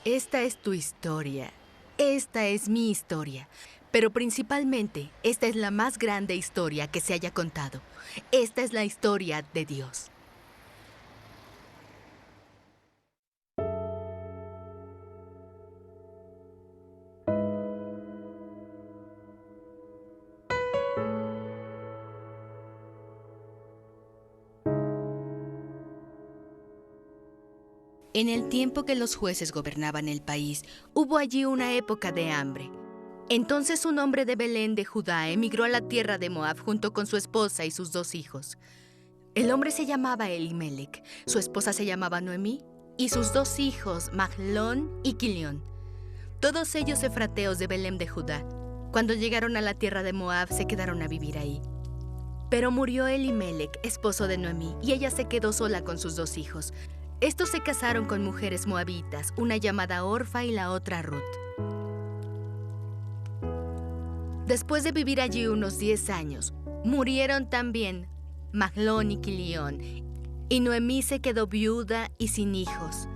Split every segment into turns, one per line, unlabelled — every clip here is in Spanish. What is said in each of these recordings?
Esta es tu historia. Esta es mi historia. Pero principalmente, esta es la más grande historia que se haya contado. Esta es la historia de Dios. En el tiempo que los jueces gobernaban el país, hubo allí una época de hambre. Entonces un hombre de Belén de Judá emigró a la tierra de Moab junto con su esposa y sus 2 hijos. El hombre se llamaba Elimelec, su esposa se llamaba Noemí, y sus 2 hijos, Mahlón y Quilión. Todos ellos efrateos de Belén de Judá. Cuando llegaron a la tierra de Moab, se quedaron a vivir ahí. Pero murió Elimelec, esposo de Noemí, y ella se quedó sola con sus 2 hijos. Estos se casaron con mujeres moabitas, una llamada Orfa y la otra Ruth. Después de vivir allí unos 10 años, murieron también Mahlón y Quilión, y Noemí se quedó viuda y sin hijos.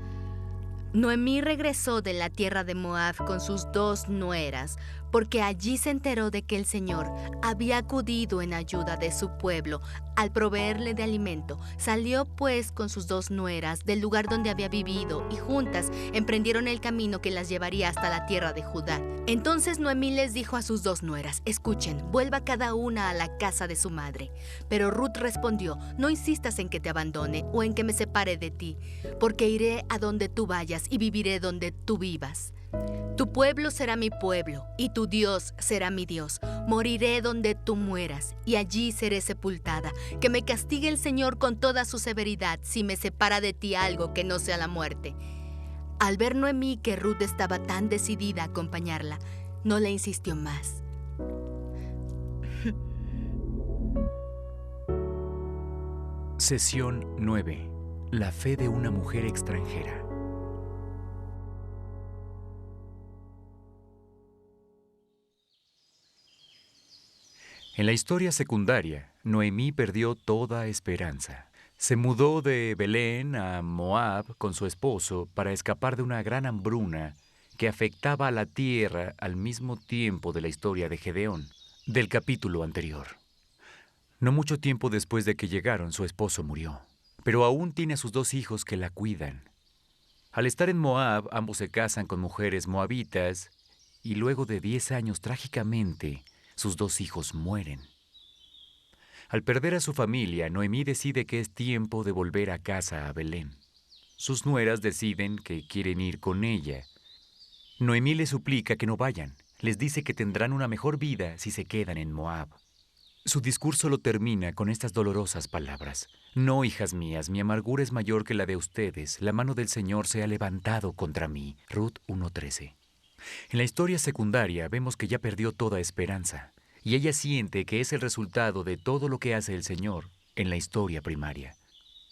Noemí regresó de la tierra de Moab con sus 2 nueras, porque allí se enteró de que el Señor había acudido en ayuda de su pueblo al proveerle de alimento. Salió pues con sus 2 nueras del lugar donde había vivido y juntas emprendieron el camino que las llevaría hasta la tierra de Judá. Entonces Noemí les dijo a sus 2 nueras: escuchen, vuelva cada una a la casa de su madre. Pero Ruth respondió: no insistas en que te abandone o en que me separe de ti, porque iré a donde tú vayas y viviré donde tú vivas. Tu pueblo será mi pueblo, y tu Dios será mi Dios. Moriré donde tú mueras, y allí seré sepultada. Que me castigue el Señor con toda su severidad si me separa de ti algo que no sea la muerte. Al ver Noemí que Ruth estaba tan decidida a acompañarla, no le insistió más.
Sesión 9. La fe de una mujer extranjera. En la historia secundaria, Noemí perdió toda esperanza. Se mudó de Belén a Moab con su esposo para escapar de una gran hambruna que afectaba a la tierra al mismo tiempo de la historia de Gedeón, del capítulo anterior. No mucho tiempo después de que llegaron, su esposo murió, pero aún tiene a sus 2 hijos que la cuidan. Al estar en Moab, ambos se casan con mujeres moabitas y luego de 10 años, trágicamente, sus 2 hijos mueren. Al perder a su familia, Noemí decide que es tiempo de volver a casa a Belén. Sus nueras deciden que quieren ir con ella. Noemí les suplica que no vayan. Les dice que tendrán una mejor vida si se quedan en Moab. Su discurso lo termina con estas dolorosas palabras: no, hijas mías, mi amargura es mayor que la de ustedes. La mano del Señor se ha levantado contra mí. Ruth 1:13. En la historia secundaria vemos que ya perdió toda esperanza, y ella siente que es el resultado de todo lo que hace el Señor en la historia primaria.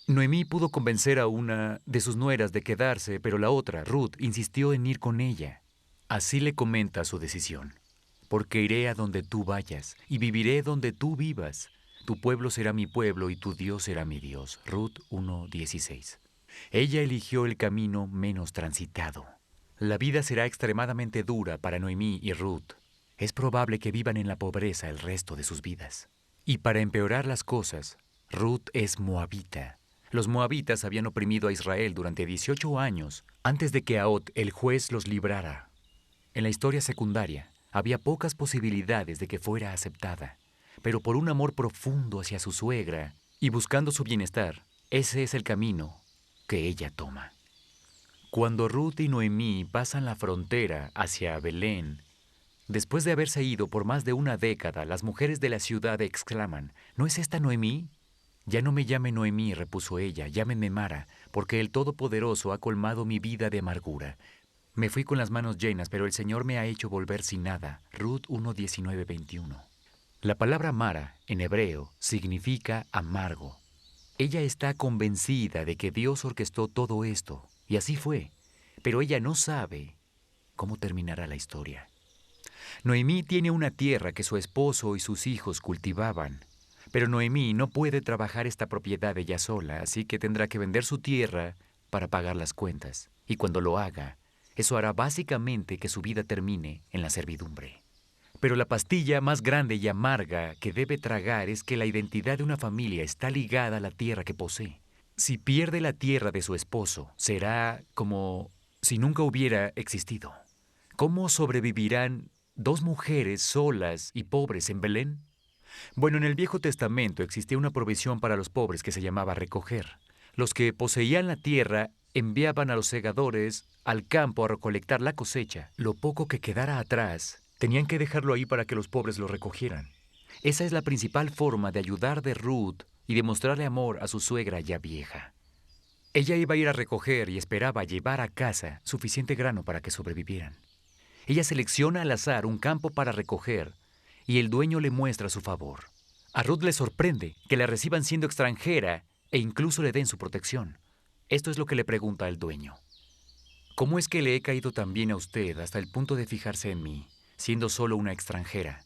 Noemí pudo convencer a una de sus nueras de quedarse, pero la otra, Ruth, insistió en ir con ella. Así le comenta su decisión: porque iré a donde tú vayas y viviré donde tú vivas. Tu pueblo será mi pueblo y tu Dios será mi Dios. Ruth 1:16. Ella eligió el camino menos transitado. La vida será extremadamente dura para Noemí y Ruth. Es probable que vivan en la pobreza el resto de sus vidas. Y para empeorar las cosas, Ruth es moabita. Los moabitas habían oprimido a Israel durante 18 años antes de que Ahot, el juez, los librara. En la historia secundaria, había pocas posibilidades de que fuera aceptada, pero por un amor profundo hacia su suegra y buscando su bienestar, ese es el camino que ella toma. Cuando Ruth y Noemí pasan la frontera hacia Belén, después de haberse ido por más de una década, las mujeres de la ciudad exclaman: ¿no es esta Noemí? Ya no me llame Noemí, repuso ella, llámenme Mara, porque el Todopoderoso ha colmado mi vida de amargura. Me fui con las manos llenas, pero el Señor me ha hecho volver sin nada. Ruth 1:19-21. La palabra Mara, en hebreo, significa amargo. Ella está convencida de que Dios orquestó todo esto, y así fue, pero ella no sabe cómo terminará la historia. Noemí tiene una tierra que su esposo y sus hijos cultivaban, pero Noemí no puede trabajar esta propiedad ella sola, así que tendrá que vender su tierra para pagar las cuentas, y cuando lo haga, Eso hará básicamente que su vida termine en la servidumbre. Pero la pastilla más grande y amarga que debe tragar es que la identidad de una familia está ligada a la tierra que posee. Si pierde la tierra de su esposo, será como si nunca hubiera existido. ¿Cómo sobrevivirán dos mujeres solas y pobres en Belén? Bueno, en el Viejo Testamento existía una provisión para los pobres que se llamaba recoger. Los que poseían la tierra enviaban a los segadores al campo a recolectar la cosecha. Lo poco que quedara atrás, tenían que dejarlo ahí para que los pobres lo recogieran. Esa es la principal forma de ayudar de Ruth y de mostrarle amor a su suegra ya vieja. Ella iba a ir a recoger y esperaba llevar a casa suficiente grano para que sobrevivieran. Ella selecciona al azar un campo para recoger y el dueño le muestra su favor. A Ruth le sorprende que la reciban siendo extranjera e incluso le den su protección. Esto es lo que le pregunta al dueño. ¿Cómo es que le he caído tan bien a usted hasta el punto de fijarse en mí, siendo solo una extranjera?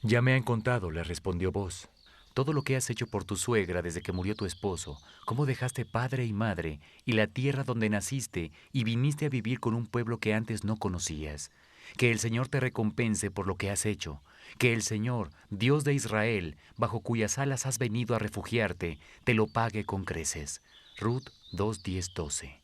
Ya me han contado, le respondió Boz, todo lo que has hecho por tu suegra desde que murió tu esposo, cómo dejaste padre y madre y la tierra donde naciste y viniste a vivir con un pueblo que antes no conocías. Que el Señor te recompense por lo que has hecho. Que el Señor, Dios de Israel, bajo cuyas alas has venido a refugiarte, te lo pague con creces. Ruth 2:10-12.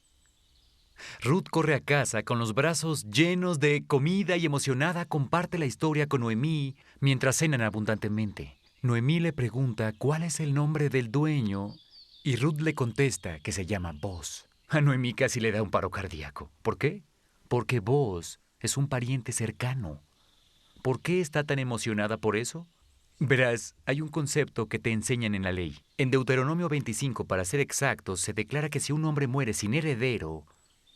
Ruth corre a casa con los brazos llenos de comida y emocionada comparte la historia con Noemí mientras cenan abundantemente. Noemí le pregunta cuál es el nombre del dueño y Ruth le contesta que se llama Boz. A Noemí casi le da un paro cardíaco. ¿Por qué? Porque Boz es un pariente cercano. ¿Por qué está tan emocionada por eso? Verás, hay un concepto que te enseñan en la ley. En Deuteronomio 25, para ser exactos, se declara que si un hombre muere sin heredero,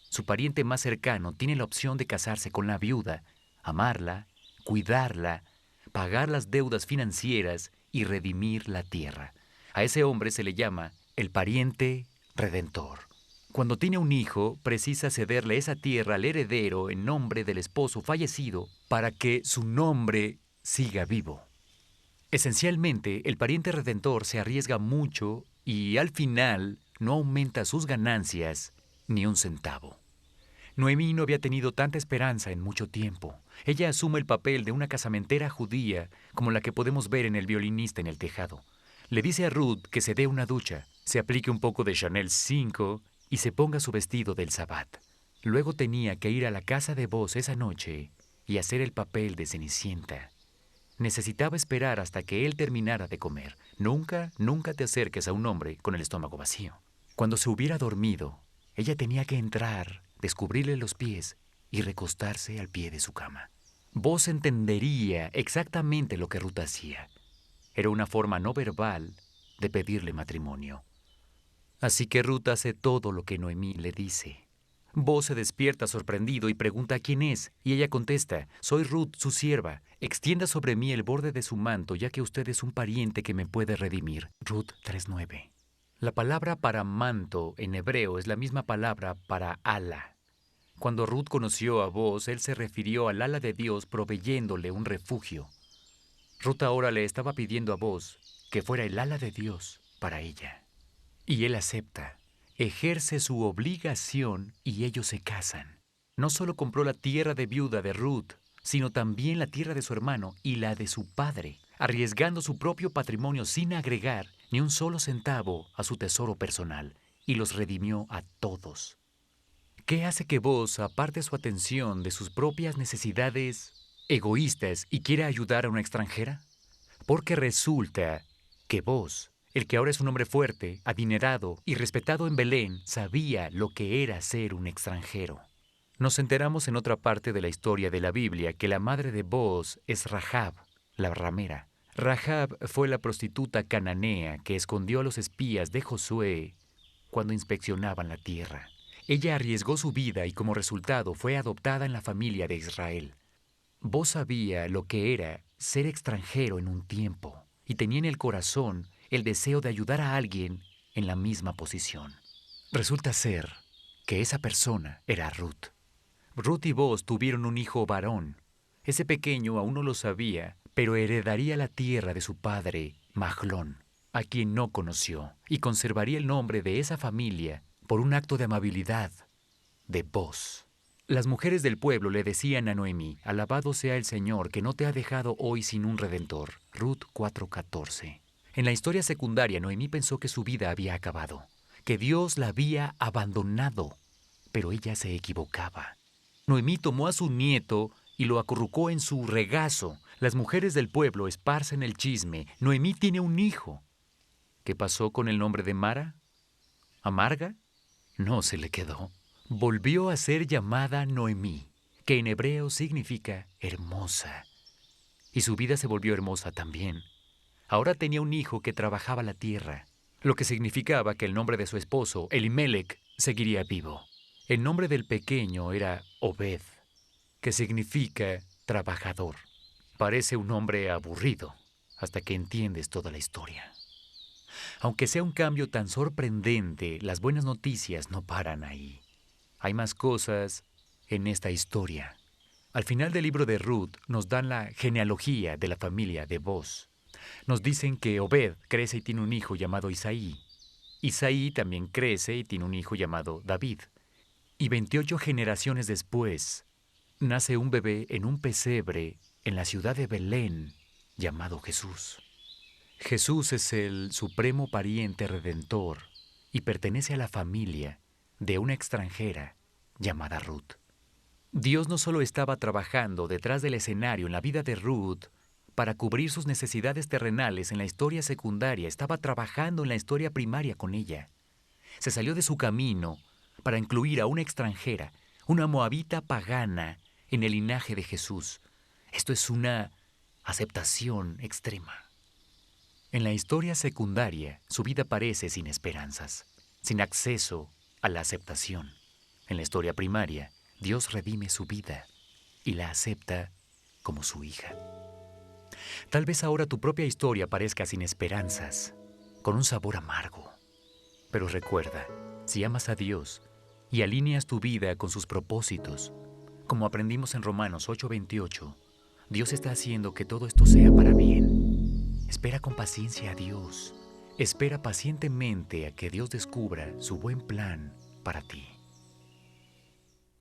su pariente más cercano tiene la opción de casarse con la viuda, amarla, cuidarla, pagar las deudas financieras y redimir la tierra. A ese hombre se le llama el pariente redentor. Cuando tiene un hijo, precisa cederle esa tierra al heredero en nombre del esposo fallecido para que su nombre siga vivo. Esencialmente, el pariente redentor se arriesga mucho y al final no aumenta sus ganancias ni un centavo. Noemí no había tenido tanta esperanza en mucho tiempo. Ella asume el papel de una casamentera judía como la que podemos ver en El violinista en el tejado. Le dice a Ruth que se dé una ducha, se aplique un poco de Chanel 5 y se ponga su vestido del Sabbat. Luego tenía que ir a la casa de Boz esa noche y hacer el papel de Cenicienta. Necesitaba esperar hasta que él terminara de comer. Nunca te acerques a un hombre con el estómago vacío. Cuando se hubiera dormido, ella tenía que entrar, descubrirle los pies y recostarse al pie de su cama. Boz entendería exactamente lo que Ruth hacía. Era una forma no verbal de pedirle matrimonio. Así que Ruth hace todo lo que Noemí le dice. Boz se despierta sorprendido y pregunta quién es, y ella contesta, soy Ruth, su sierva. Extienda sobre mí el borde de su manto, ya que usted es un pariente que me puede redimir. Ruth 3:9. La palabra para manto en hebreo es la misma palabra para ala. Cuando Ruth conoció a Boz, él se refirió al ala de Dios proveyéndole un refugio. Ruth ahora le estaba pidiendo a Boz que fuera el ala de Dios para ella. Y él acepta, ejerce su obligación y ellos se casan. No solo compró la tierra de viuda de Ruth, sino también la tierra de su hermano y la de su padre, arriesgando su propio patrimonio sin agregar ni un solo centavo a su tesoro personal, y los redimió a todos. ¿Qué hace que Boz aparte su atención de sus propias necesidades egoístas y quiera ayudar a una extranjera? Porque resulta que Boz, el que ahora es un hombre fuerte, adinerado y respetado en Belén, sabía lo que era ser un extranjero. Nos enteramos en otra parte de la historia de la Biblia que la madre de Boz es Rahab, la ramera. Rahab fue la prostituta cananea que escondió a los espías de Josué cuando inspeccionaban la tierra. Ella arriesgó su vida y como resultado fue adoptada en la familia de Israel. Boz sabía lo que era ser extranjero en un tiempo y tenía en el corazón el deseo de ayudar a alguien en la misma posición. Resulta ser que esa persona era Ruth. Ruth y Boz tuvieron un hijo varón. Ese pequeño aún no lo sabía, pero heredaría la tierra de su padre, Mahlón, a quien no conoció, y conservaría el nombre de esa familia por un acto de amabilidad de Boz. Las mujeres del pueblo le decían a Noemí: «Alabado sea el Señor, que no te ha dejado hoy sin un redentor». Ruth 4:14. En la historia secundaria, Noemí pensó que su vida había acabado, que Dios la había abandonado, pero ella se equivocaba. Noemí tomó a su nieto y lo acurrucó en su regazo. Las mujeres del pueblo esparcen el chisme. Noemí tiene un hijo. ¿Qué pasó con el nombre de Mara? ¿Amarga? No se le quedó. Volvió a ser llamada Noemí, que en hebreo significa hermosa. Y su vida se volvió hermosa también. Ahora tenía un hijo que trabajaba la tierra, lo que significaba que el nombre de su esposo, Elimelec, seguiría vivo. El nombre del pequeño era Obed, que significa trabajador. Parece un nombre aburrido, hasta que entiendes toda la historia. Aunque sea un cambio tan sorprendente, las buenas noticias no paran ahí. Hay más cosas en esta historia. Al final del libro de Ruth nos dan la genealogía de la familia de Boz. Nos dicen que Obed crece y tiene un hijo llamado Isaí. Isaí también crece y tiene un hijo llamado David. Y 28 generaciones después, nace un bebé en un pesebre en la ciudad de Belén llamado Jesús. Jesús es el supremo pariente redentor y pertenece a la familia de una extranjera llamada Ruth. Dios no solo estaba trabajando detrás del escenario en la vida de Ruth para cubrir sus necesidades terrenales en la historia secundaria, estaba trabajando en la historia primaria con ella. Se salió de su camino para incluir a una extranjera, una moabita pagana, en el linaje de Jesús. Esto es una aceptación extrema. En la historia secundaria, su vida parece sin esperanzas, sin acceso a la aceptación. En la historia primaria, Dios redime su vida y la acepta como su hija. Tal vez ahora tu propia historia parezca sin esperanzas, con un sabor amargo. Pero recuerda, si amas a Dios y alineas tu vida con sus propósitos, como aprendimos en Romanos 8:28, Dios está haciendo que todo esto sea para bien. Espera con paciencia a Dios. Espera pacientemente a que Dios descubra su buen plan para ti.